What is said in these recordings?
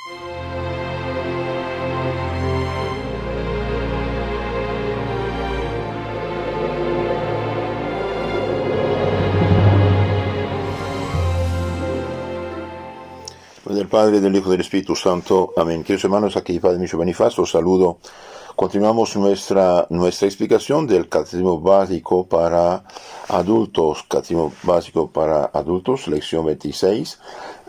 Del Padre, del Hijo y del Espíritu Santo. Amén. Queridos hermanos, aquí Padre Micho Benifaz, los saludo. Continuamos nuestra explicación del Catecismo Básico para Adultos. Catecismo Básico para Adultos, lección 26,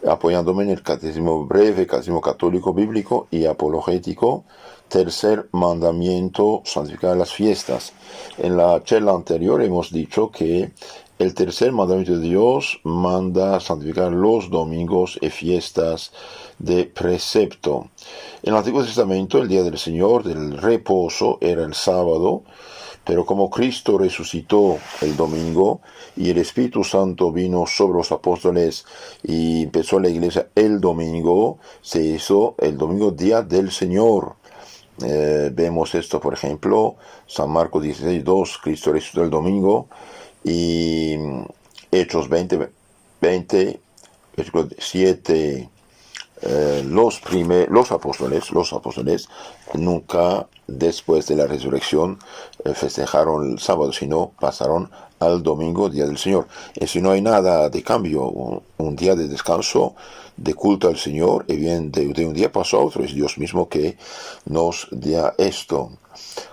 apoyándome en el Catecismo Breve, Catecismo Católico Bíblico y Apologético. Tercer mandamiento, santificar las fiestas. En la charla anterior hemos dicho que el tercer mandamiento de Dios manda santificar los domingos y fiestas de precepto. En el Antiguo Testamento, el día del Señor, del reposo, era el sábado, pero como Cristo resucitó el domingo y el Espíritu Santo vino sobre los apóstoles y empezó la iglesia el domingo, se hizo el domingo día del Señor. Vemos esto, por ejemplo, San Marcos 16:2, Cristo resucitó el domingo, y Hechos 20, versículo 7, los apóstoles nunca después de la resurrección festejaron el sábado, sino pasaron al domingo, día del Señor. Y si no hay nada de cambio, un día de descanso, de culto al Señor, y bien de un día pasó a otro, es Dios mismo que nos da esto.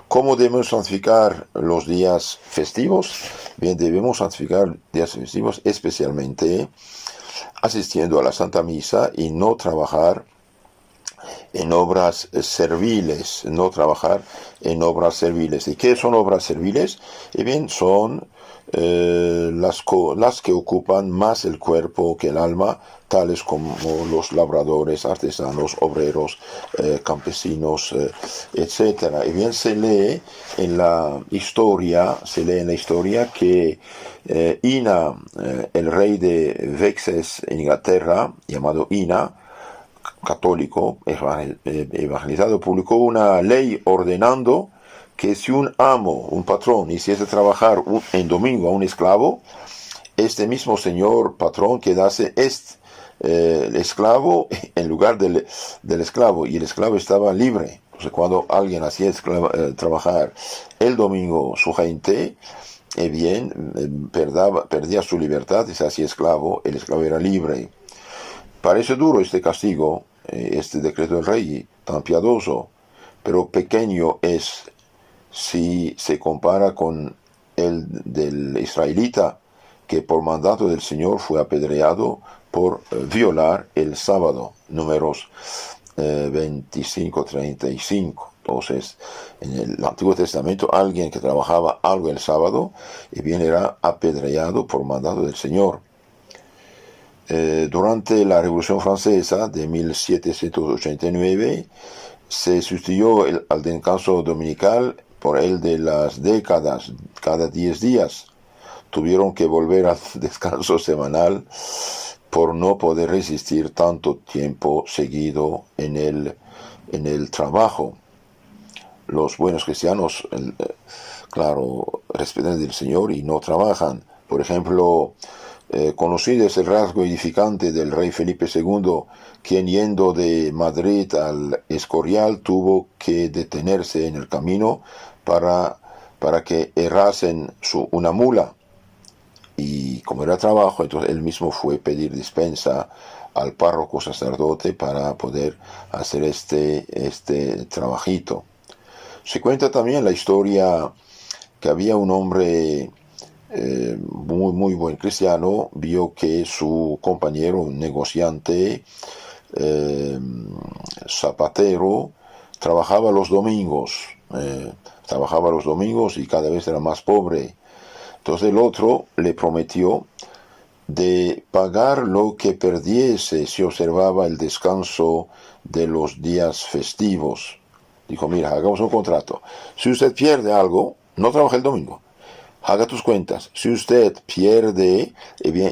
¿Cómo debemos santificar los días festivos? Bien, debemos santificar días festivos especialmente asistiendo a la Santa Misa y no trabajar en obras serviles, ¿Y qué son obras serviles? Y bien, son las que ocupan más el cuerpo que el alma, tales como los labradores, artesanos, obreros, campesinos, etc. Y bien, se lee en la historia que Ina, el rey de Wessex en Inglaterra, llamado Ina, católico, evangelizado, publicó una ley ordenando que si un amo, un patrón, hiciese trabajar en domingo a un esclavo, este mismo señor patrón quedase el esclavo en lugar del esclavo, y el esclavo estaba libre. Entonces, cuando alguien hacía trabajar el domingo su gente, perdía su libertad y se hacía esclavo, el esclavo era libre. Parece duro este castigo, este decreto del rey, tan piadoso, pero pequeño es si se compara con el del israelita, que por mandato del Señor fue apedreado por violar el sábado. Números 25-35. Entonces, en el Antiguo Testamento, alguien que trabajaba algo el sábado, era apedreado por mandato del Señor. Durante la Revolución Francesa de 1789 se sustituyó al descanso dominical por el de las décadas, cada 10 días. Tuvieron que volver al descanso semanal por no poder resistir tanto tiempo seguido en el trabajo. Los buenos cristianos, claro, respetan del Señor y no trabajan. Por ejemplo, conocido es el rasgo edificante del rey Felipe II, quien yendo de Madrid al Escorial tuvo que detenerse en el camino para que errasen una mula. Y como era trabajo, entonces él mismo fue a pedir dispensa al párroco sacerdote para poder hacer este trabajito. Se cuenta también la historia que había un hombre muy, muy buen cristiano, vio que su compañero, un negociante, zapatero, trabajaba los domingos y cada vez era más pobre. Entonces el otro le prometió de pagar lo que perdiese si observaba el descanso de los días festivos. Dijo, mira, hagamos un contrato. Si usted pierde algo, no trabaje el domingo. Haga tus cuentas. Si usted pierde,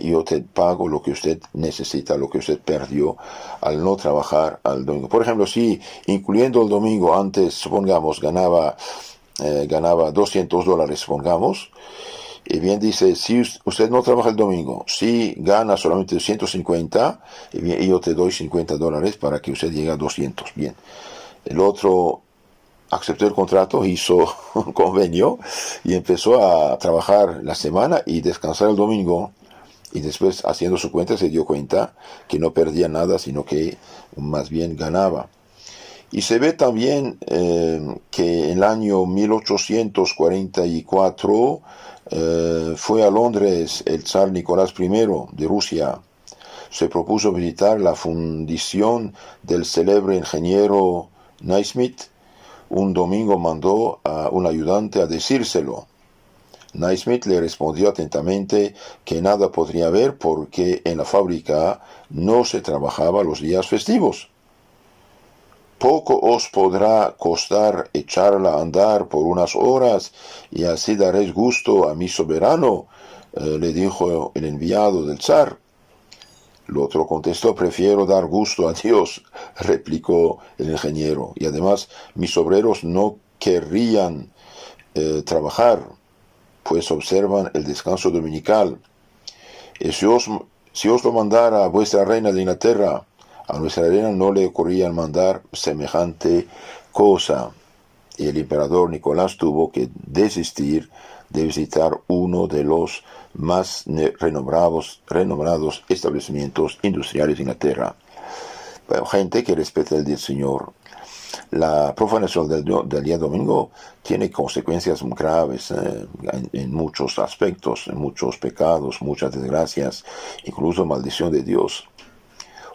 yo te pago lo que usted necesita, lo que usted perdió al no trabajar al domingo. Por ejemplo, si incluyendo el domingo antes, supongamos, ganaba $200, supongamos, Y bien dice, si usted no trabaja el domingo, si gana solamente 150, y bien, yo te doy $50 para que usted llegue a 200. Bien, el otro aceptó el contrato, hizo un convenio y empezó a trabajar la semana y descansar el domingo. Y después, haciendo su cuenta, se dio cuenta que no perdía nada, sino que más bien ganaba. Y se ve también que en el año 1844 fue a Londres el zar Nicolás I de Rusia. Se propuso visitar la fundición del célebre ingeniero Naismith. Un domingo mandó a un ayudante a decírselo. Naismith le respondió atentamente que nada podría ver porque en la fábrica no se trabajaba los días festivos. Poco os podrá costar echarla a andar por unas horas y así daréis gusto a mi soberano, le dijo el enviado del zar. El otro contestó, prefiero dar gusto a Dios, replicó el ingeniero, y además mis obreros no querrían trabajar, pues observan el descanso dominical. Y si os lo mandara a vuestra reina de Inglaterra, a nuestra reina no le ocurría mandar semejante cosa. Y el emperador Nicolás tuvo que desistir de visitar uno de los más renombrados establecimientos industriales de Inglaterra. Bueno, gente que respeta el día del Señor. La profanación del día domingo tiene consecuencias graves en muchos aspectos, en muchos pecados, muchas desgracias, incluso maldición de Dios.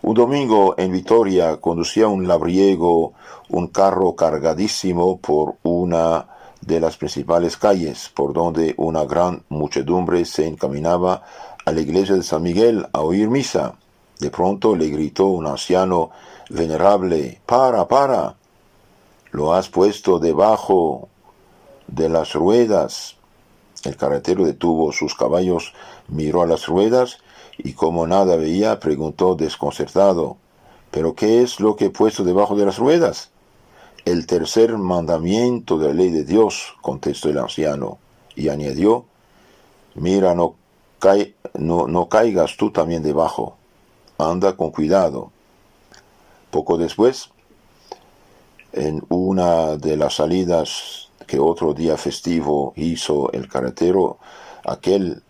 Un domingo en Vitoria conducía un labriego un carro cargadísimo por una de las principales calles, por donde una gran muchedumbre se encaminaba a la iglesia de San Miguel a oír misa. De pronto le gritó un anciano venerable, para, lo has puesto debajo de las ruedas. El carretero detuvo sus caballos, miró a las ruedas y como nada veía, preguntó desconcertado, ¿pero qué es lo que he puesto debajo de las ruedas? El tercer mandamiento de la ley de Dios, contestó el anciano, y añadió, mira, no caigas tú también debajo, anda con cuidado. Poco después, en una de las salidas que otro día festivo hizo el carretero, aquel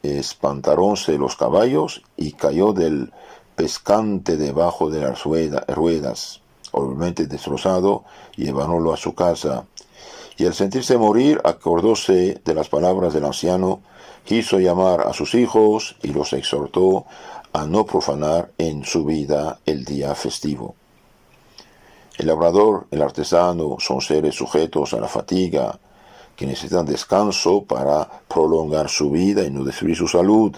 espantaronse los caballos y cayó del pescante debajo de las ruedas, obviamente destrozado, llevándolo a su casa. Y al sentirse morir, acordóse de las palabras del anciano, quiso llamar a sus hijos y los exhortó a no profanar en su vida el día festivo. El labrador, el artesano, son seres sujetos a la fatiga, que necesitan descanso para prolongar su vida y no destruir su salud.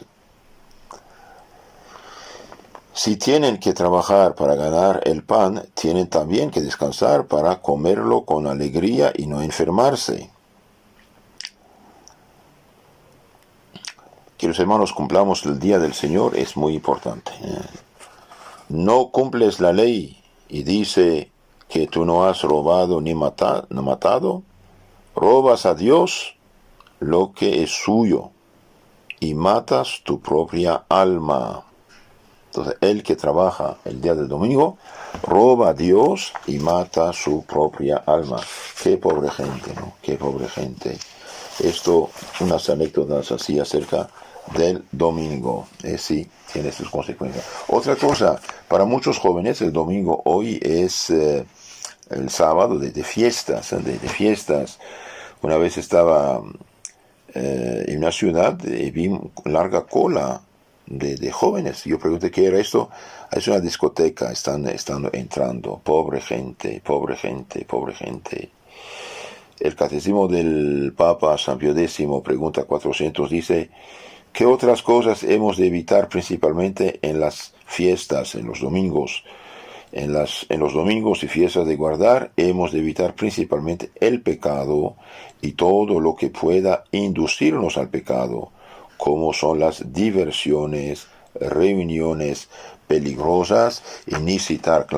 Si tienen que trabajar para ganar el pan, tienen también que descansar para comerlo con alegría y no enfermarse. Que los hermanos cumplamos el día del Señor es muy importante. No cumples la ley y dice que tú no has robado ni matado, robas a Dios lo que es suyo y matas tu propia alma. Entonces, el que trabaja el día del domingo roba a Dios y mata su propia alma. Qué pobre gente, ¿no? Qué pobre gente. Esto, unas anécdotas así acerca del domingo. Sí, tiene sus consecuencias. Otra cosa, para muchos jóvenes el domingo hoy es el sábado de fiestas, de fiestas. Una vez estaba en una ciudad y vi larga cola de jóvenes. Yo pregunté qué era esto. Es una discoteca, están entrando. Pobre gente, pobre gente, pobre gente. El catecismo del Papa San Pío X, pregunta 400, dice, ¿qué otras cosas hemos de evitar principalmente en las fiestas, en los domingos? En los domingos y fiestas de guardar, hemos de evitar principalmente el pecado y todo lo que pueda inducirnos al pecado, como son las diversiones, reuniones peligrosas, y ni citar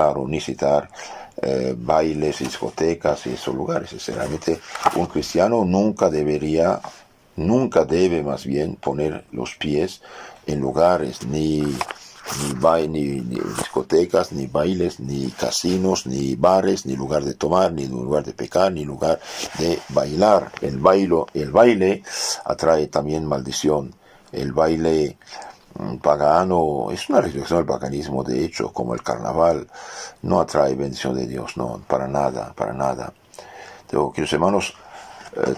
bailes, discotecas y esos lugares. Sinceramente, un cristiano nunca debería nunca debe más bien poner los pies en lugares ni discotecas, ni bailes, ni casinos, ni bares, ni lugar de tomar, ni lugar de pecar, ni lugar de bailar. El baile atrae también maldición. El baile pagano es una reflexión del paganismo, de hecho, como el carnaval, no atrae bendición de Dios, no, para nada, para nada. Entonces, queridos hermanos,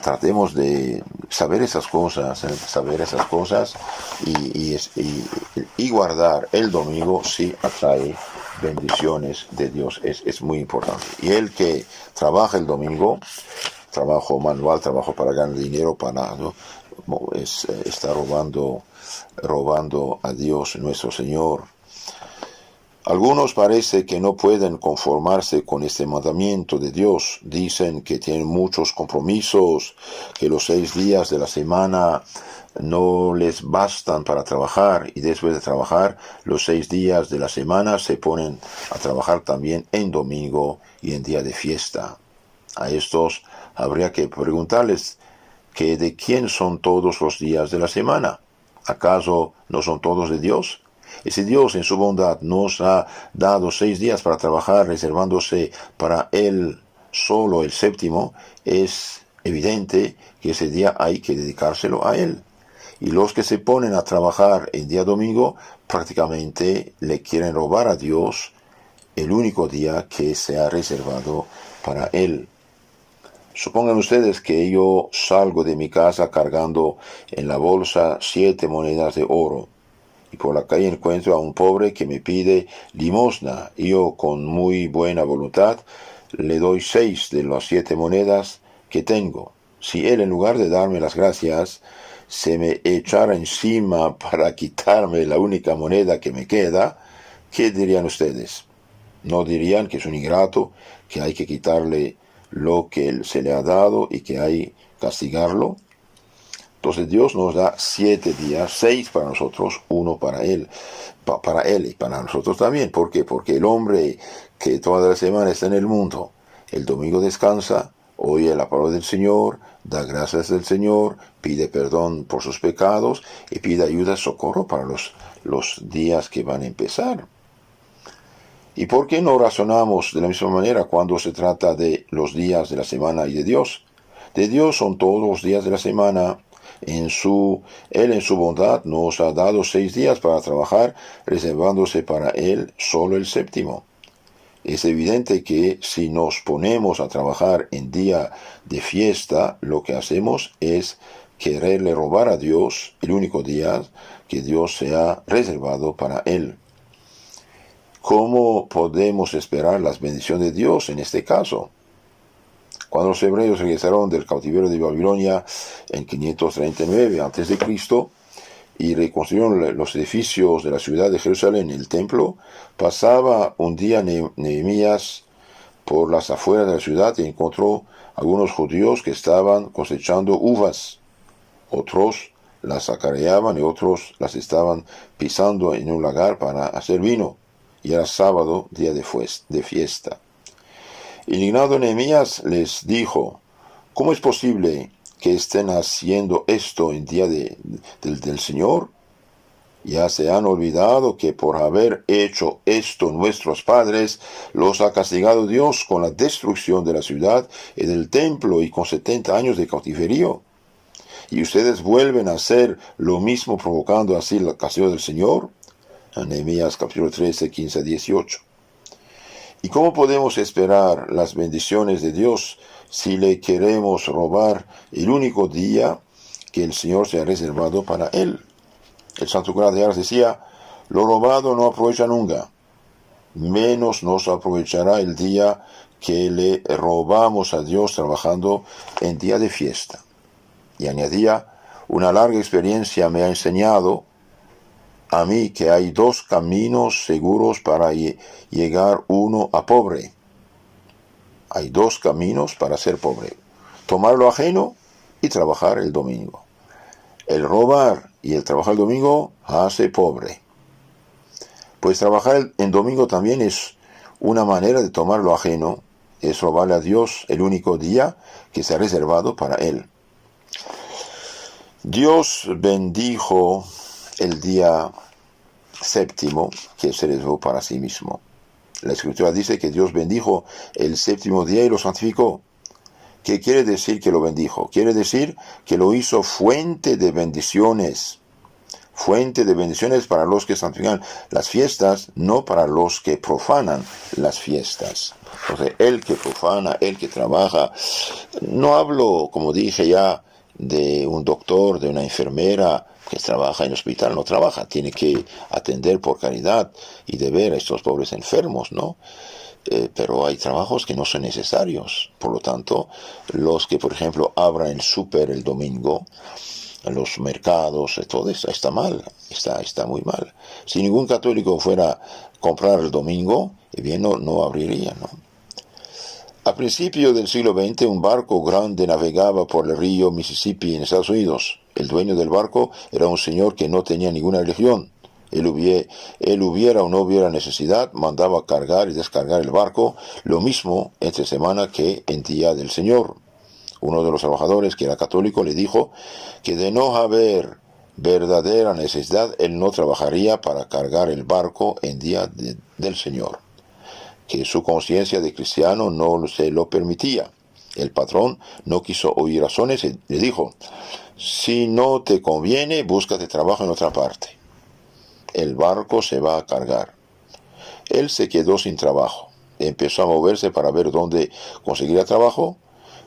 tratemos de saber esas cosas y guardar el domingo si atrae bendiciones de Dios. Es muy importante. Y el que trabaja el domingo, trabajo manual, trabajo para ganar dinero, ¿no? Está robando a Dios nuestro Señor. Algunos parece que no pueden conformarse con este mandamiento de Dios. Dicen que tienen muchos compromisos, que los 6 días de la semana no les bastan para trabajar, y después de trabajar los 6 días de la semana se ponen a trabajar también en domingo y en día de fiesta. A estos habría que preguntarles que de quién son todos los días de la semana. ¿Acaso no son todos de Dios? Y si Dios en su bondad nos ha dado 6 días para trabajar, reservándose para Él solo el séptimo, es evidente que ese día hay que dedicárselo a Él. Y los que se ponen a trabajar en día domingo prácticamente le quieren robar a Dios el único día que se ha reservado para Él. Supongan ustedes que yo salgo de mi casa cargando en la bolsa 7 monedas de oro, y por la calle encuentro a un pobre que me pide limosna, y yo con muy buena voluntad le doy 6 de las 7 monedas que tengo. Si él, en lugar de darme las gracias, se me echara encima para quitarme la única moneda que me queda, ¿qué dirían ustedes? ¿No dirían que es un ingrato, que hay que quitarle lo que se le ha dado y que hay que castigarlo? Entonces Dios nos da 7 días, 6 para nosotros, 1 para Él, y para nosotros también. ¿Por qué? Porque el hombre que toda la semana está en el mundo, el domingo descansa, oye la palabra del Señor, da gracias al Señor, pide perdón por sus pecados y pide ayuda, socorro para los días que van a empezar. ¿Y por qué no razonamos de la misma manera cuando se trata de los días de la semana y de Dios? De Dios son todos los días de la semana. Él en su bondad nos ha dado 6 días para trabajar, reservándose para Él solo el séptimo. Es evidente que si nos ponemos a trabajar en día de fiesta, lo que hacemos es quererle robar a Dios el único día que Dios se ha reservado para Él. ¿Cómo podemos esperar las bendiciones de Dios en este caso? Cuando los hebreos regresaron del cautiverio de Babilonia en 539 a.C. y reconstruyeron los edificios de la ciudad de Jerusalén, el templo, pasaba un día Nehemías por las afueras de la ciudad y encontró algunos judíos que estaban cosechando uvas. Otros las acarreaban y otros las estaban pisando en un lagar para hacer vino. Y era sábado, día de fiesta. Indignado Nehemías les dijo: ¿cómo es posible que estén haciendo esto en día del Señor? Ya se han olvidado que por haber hecho esto nuestros padres, los ha castigado Dios con la destrucción de la ciudad y del templo y con 70 años de cautiverio. Y ustedes vuelven a hacer lo mismo, provocando así el castigo del Señor. Nehemías capítulo 13, 15 a 18. ¿Y cómo podemos esperar las bendiciones de Dios si le queremos robar el único día que el Señor se ha reservado para Él? El Santo Cura de Ars decía: lo robado no aprovecha nunca, menos nos aprovechará el día que le robamos a Dios trabajando en día de fiesta. Y añadía: una larga experiencia me ha enseñado a mí que hay 2 caminos seguros para llegar uno a pobre. Hay 2 caminos para ser pobre: tomar lo ajeno y trabajar el domingo. El robar y el trabajar el domingo hace pobre. Pues trabajar en domingo también es una manera de tomar lo ajeno, es robarle a Dios el único día que se ha reservado para Él. Dios bendijo el día séptimo que se reservó para sí mismo. La Escritura dice que Dios bendijo el séptimo día y lo santificó. ¿Qué quiere decir que lo bendijo? Quiere decir que lo hizo fuente de bendiciones. Fuente de bendiciones para los que santifican las fiestas, no para los que profanan las fiestas. Entonces, el que profana, el que trabaja, no hablo, como dije ya, de un doctor, de una enfermera que trabaja en el hospital, no trabaja, tiene que atender por caridad y deber a estos pobres enfermos, ¿no? Pero hay trabajos que no son necesarios. Por lo tanto, los que, por ejemplo, abran el súper el domingo, los mercados, todo eso está mal, está muy mal. Si ningún católico fuera a comprar el domingo, bien no abriría, ¿no? A principios del siglo XX, un barco grande navegaba por el río Mississippi en Estados Unidos. El dueño del barco era un señor que no tenía ninguna religión. Él hubiera o no hubiera necesidad, mandaba cargar y descargar el barco, lo mismo entre semana que en día del Señor. Uno de los trabajadores, que era católico, le dijo que de no haber verdadera necesidad, él no trabajaría para cargar el barco en día del Señor, que su conciencia de cristiano no se lo permitía. El patrón no quiso oír razones y le dijo: si no te conviene, búscate trabajo en otra parte. El barco se va a cargar. Él se quedó sin trabajo. Empezó a moverse para ver dónde conseguiría trabajo,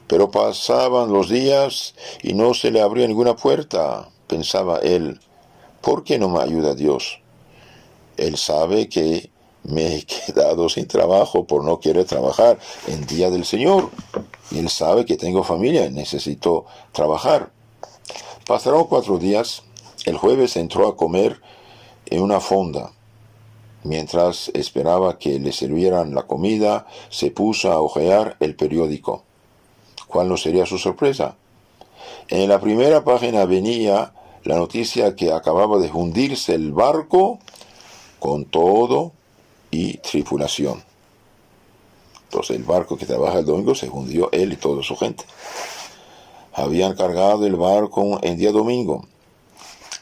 pero pasaban los días y no se le abría ninguna puerta. Pensaba él: ¿por qué no me ayuda Dios? Él sabe que me he quedado sin trabajo por no querer trabajar en día del Señor. Y él sabe que tengo familia, necesito trabajar. Pasaron 4 días. El jueves entró a comer en una fonda. Mientras esperaba que le sirvieran la comida, se puso a hojear el periódico. ¿Cuál no sería su sorpresa? En la primera página venía la noticia que acababa de hundirse el barco con todo y tripulación. Entonces el barco que trabaja el domingo se hundió, él y toda su gente. Habían cargado el barco en día domingo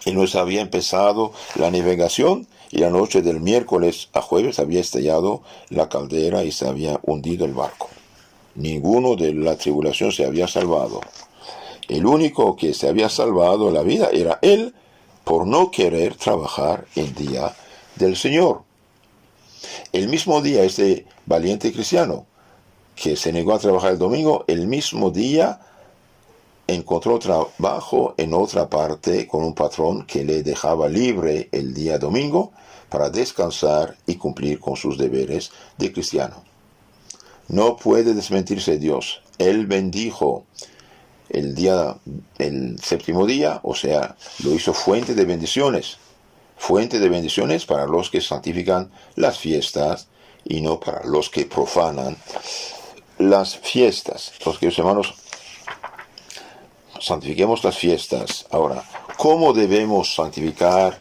y no se había empezado la navegación, y la noche del miércoles a jueves había estallado la caldera y se había hundido el barco. Ninguno de la tribulación se había salvado. El único que se había salvado la vida era él, por no querer trabajar el día del Señor. El mismo día, este valiente cristiano que se negó a trabajar el domingo, el mismo día encontró trabajo en otra parte con un patrón que le dejaba libre el día domingo para descansar y cumplir con sus deberes de cristiano. No puede desmentirse Dios. Él bendijo el séptimo día, o sea, lo hizo fuente de bendiciones para los que santifican las fiestas y no para los que profanan las fiestas. Los queridos hermanos, santifiquemos las fiestas. Ahora, ¿cómo debemos santificar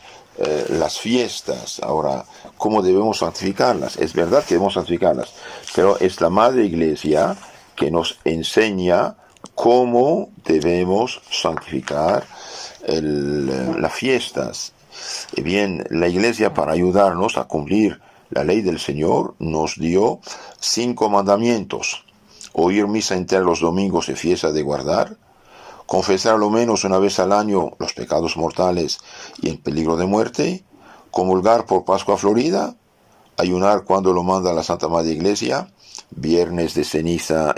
las fiestas? Ahora, ¿cómo debemos santificarlas? Es verdad que debemos santificarlas, pero es la Madre Iglesia que nos enseña cómo debemos santificar las fiestas. Y bien, la Iglesia, para ayudarnos a cumplir la ley del Señor, nos dio 5 mandamientos: oír misa entera los domingos y fiesta de guardar, confesar a lo menos una vez al año los pecados mortales y en peligro de muerte, comulgar por Pascua Florida, ayunar cuando lo manda la Santa Madre Iglesia, viernes de ceniza,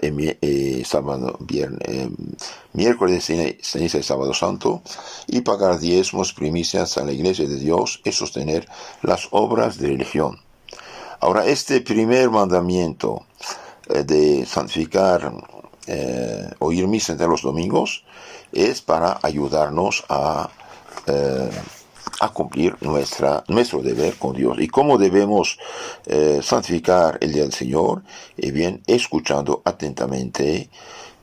miércoles de ceniza y sábado santo, y pagar diezmos, primicias a la Iglesia de Dios y sostener las obras de religión. Ahora, este primer mandamiento de santificar, oír misa entre los domingos, es para ayudarnos a cumplir nuestro deber con Dios. ¿Y cómo debemos santificar el día del Señor? Bien, escuchando atentamente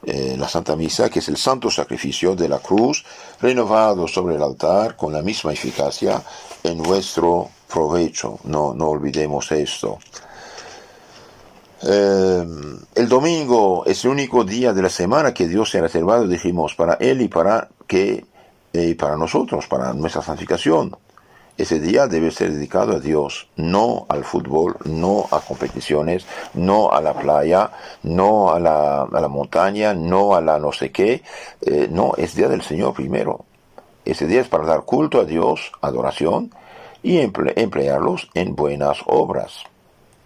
la Santa Misa, que es el santo sacrificio de la cruz, renovado sobre el altar con la misma eficacia en nuestro provecho. No olvidemos esto. El domingo es el único día de la semana que Dios se ha reservado, dijimos, para Él y para que para nosotros, para nuestra santificación. Ese día debe ser dedicado a Dios, no al fútbol, no a competiciones, no a la playa, no a la montaña, no a la no sé qué. No, es día del Señor primero. Ese día es para dar culto a Dios, adoración, y emplearlos en buenas obras.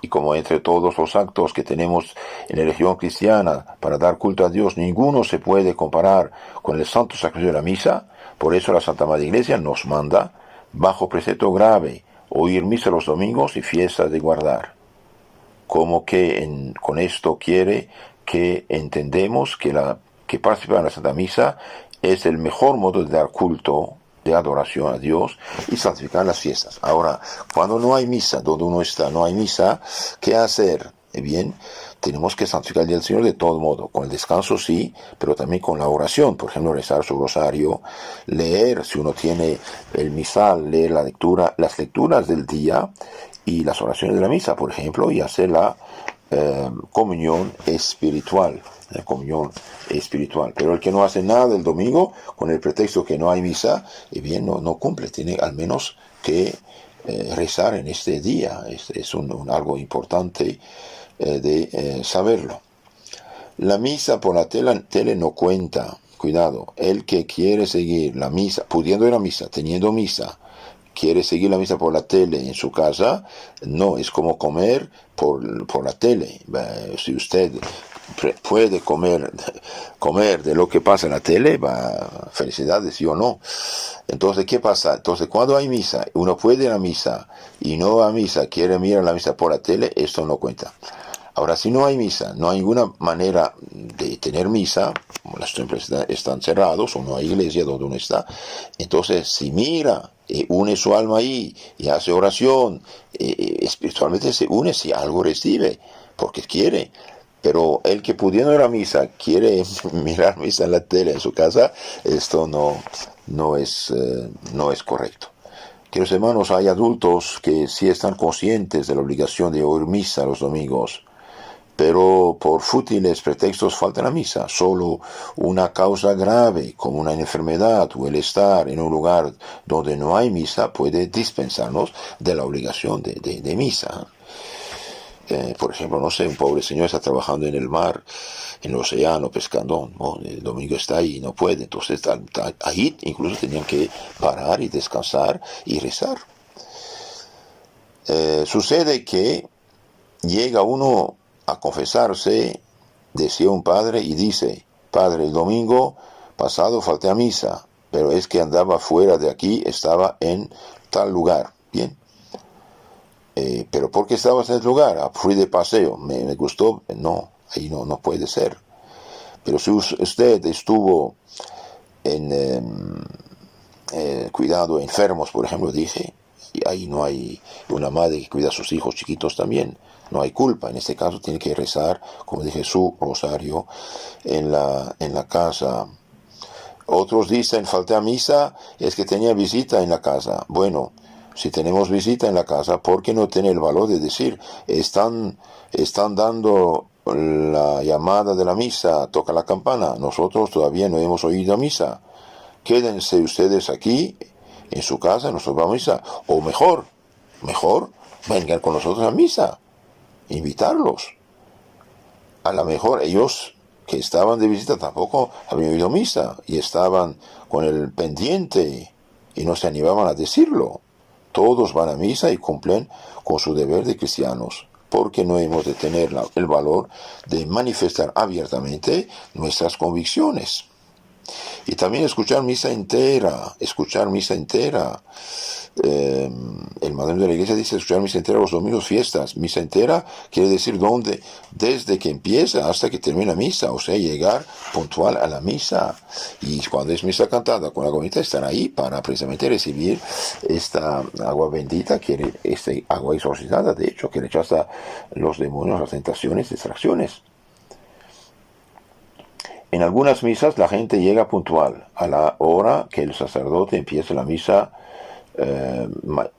Y como entre todos los actos que tenemos en la religión cristiana para dar culto a Dios, ninguno se puede comparar con el santo sacrificio de la misa, por eso la Santa Madre Iglesia nos manda, bajo precepto grave, oír misa los domingos y fiestas de guardar. Como que con esto quiere que entendemos que participar en la Santa Misa es el mejor modo de dar culto, de adoración a Dios y santificar las fiestas. Ahora, cuando no hay misa, donde uno está, no hay misa, ¿qué hacer? Bien, tenemos que santificar el día del Señor de todo modo, con el descanso sí, pero también con la oración, por ejemplo, rezar su rosario, leer, si uno tiene el misal, leer las lecturas del día y las oraciones de la misa, por ejemplo, y hacer la comunión espiritual. La comunión espiritual. Pero el que no hace nada el domingo, con el pretexto que no hay misa, bien, no cumple. Tiene al menos que rezar en este día. Es algo importante de saberlo. La misa por la tele no cuenta. Cuidado, el que quiere seguir la misa, pudiendo ir a misa, teniendo misa, quiere seguir la misa por la tele en su casa, no, es como comer por la tele. Si usted puede comer de lo que pasa en la tele, felicidades, sí o no. Entonces, ¿qué pasa? Entonces, cuando hay misa, uno puede ir a misa y no va a misa, quiere mirar la misa por la tele, esto no cuenta. Ahora, si no hay misa, no hay ninguna manera de tener misa, como los templos están cerrados o no hay iglesia donde uno está, entonces si mira, une su alma ahí y hace oración, espiritualmente se une si algo recibe, porque quiere. Pero el que pudiendo ir a misa quiere mirar misa en la tele en su casa, esto no es correcto. Queridos hermanos, hay adultos que sí están conscientes de la obligación de oír misa los domingos, pero por fútiles pretextos faltan a misa. Solo una causa grave, como una enfermedad o el estar en un lugar donde no hay misa, puede dispensarnos de la obligación de misa. Por ejemplo, no sé, un pobre señor está trabajando en el mar, en el océano, pescando, ¿no? El domingo está ahí y no puede, entonces ahí incluso tenían que parar y descansar y rezar. Sucede que llega uno a confesarse, decía un padre, y dice: Padre, el domingo pasado falté a misa, pero es que andaba fuera de aquí, estaba en tal lugar. Bien. Pero ¿por qué estabas en ese lugar? Fui de paseo, me gustó. No, ahí no puede ser. Pero si usted estuvo en cuidado de enfermos, por ejemplo, dije, y ahí no hay una madre que cuida a sus hijos chiquitos también, no hay culpa. En este caso tiene que rezar, como dije, su rosario en la casa. Otros dicen, falté a misa, es que tenía visita en la casa. Bueno, si tenemos visita en la casa, ¿por qué no tener el valor de decir, están dando la llamada de la misa, toca la campana, nosotros todavía no hemos oído misa? Quédense ustedes aquí, en su casa, nosotros vamos a misa. O mejor, vengan con nosotros a misa, invitarlos. A lo mejor ellos que estaban de visita tampoco habían oído misa y estaban con el pendiente y no se animaban a decirlo. Todos van a misa y cumplen con su deber de cristianos, porque no hemos de tener el valor de manifestar abiertamente nuestras convicciones. Y también escuchar misa entera. El mandamiento de la iglesia dice escuchar misa entera los domingos, fiestas. Misa entera quiere decir desde que empieza hasta que termina misa, o sea, llegar puntual a la misa. Y cuando es misa cantada con la comunidad, estar ahí para precisamente recibir esta agua bendita, esta agua exorcizada, de hecho, que rechaza los demonios, las tentaciones, distracciones. En algunas misas la gente llega puntual a la hora que el sacerdote empieza la misa.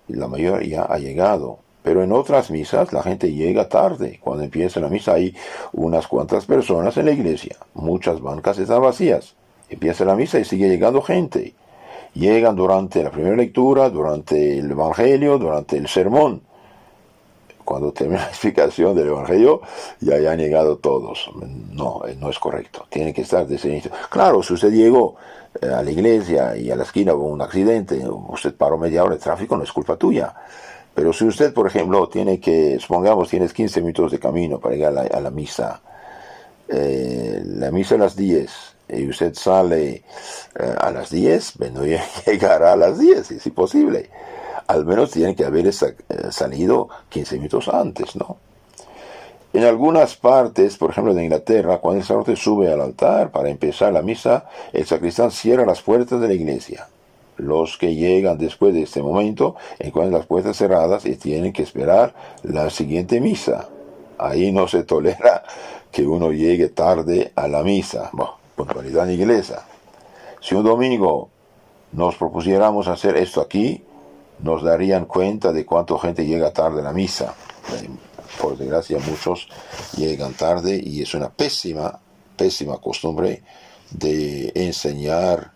La mayoría ha llegado, pero en otras misas la gente llega tarde. Cuando empieza la misa hay unas cuantas personas en la iglesia, muchas bancas están vacías, empieza la misa y sigue llegando gente. Llegan durante la primera lectura, durante el Evangelio, durante el sermón. Cuando termina la explicación del Evangelio, ya han llegado todos. No, no es correcto. Tiene que estar desde el inicio. Claro, si usted llegó a la iglesia y a la esquina hubo un accidente, usted paró media hora de tráfico, no es culpa tuya. Pero si usted, por ejemplo, tiene que, supongamos, tienes 15 minutos de camino para llegar a la misa, la misa a las 10 y usted sale a las 10, no llegará a las 10, es imposible. Al menos tiene que haber salido 15 minutos antes, ¿no? En algunas partes, por ejemplo en Inglaterra, cuando el sacerdote sube al altar para empezar la misa, el sacristán cierra las puertas de la iglesia. Los que llegan después de este momento encuentran las puertas cerradas y tienen que esperar la siguiente misa. Ahí no se tolera que uno llegue tarde a la misa. Bueno, puntualidad inglesa. Si un domingo nos propusiéramos hacer esto aquí, nos darían cuenta de cuánta gente llega tarde a la misa. Por desgracia, muchos llegan tarde y es una pésima costumbre de enseñar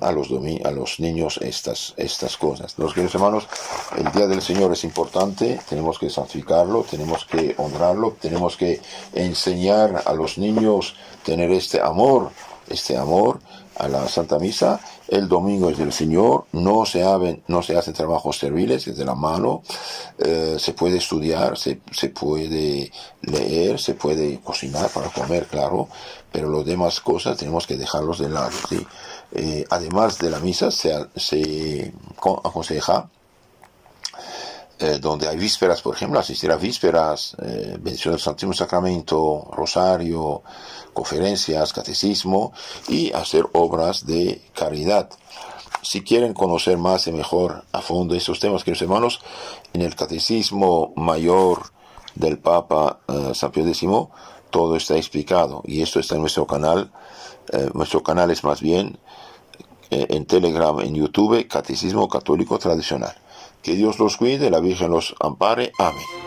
a los niños estas cosas. Los queridos hermanos, el día del Señor es importante, tenemos que santificarlo, tenemos que honrarlo, tenemos que enseñar a los niños tener este amor a la Santa Misa. El domingo es del Señor, no se hacen trabajos serviles, es de la mano, se puede estudiar, se puede leer, se puede cocinar para comer, claro, pero las demás cosas tenemos que dejarlos de lado, ¿sí? Además de la misa, se aconseja, donde hay vísperas, por ejemplo, asistir a vísperas, bendición del Santísimo Sacramento, rosario, conferencias, catecismo y hacer obras de caridad. Si quieren conocer más y mejor a fondo estos temas, queridos hermanos, en el Catecismo Mayor del Papa San Pío X, todo está explicado y esto está en nuestro canal. Nuestro canal es más bien en Telegram, en YouTube, Catecismo Católico Tradicional. Que Dios los cuide, la Virgen los ampare. Amén.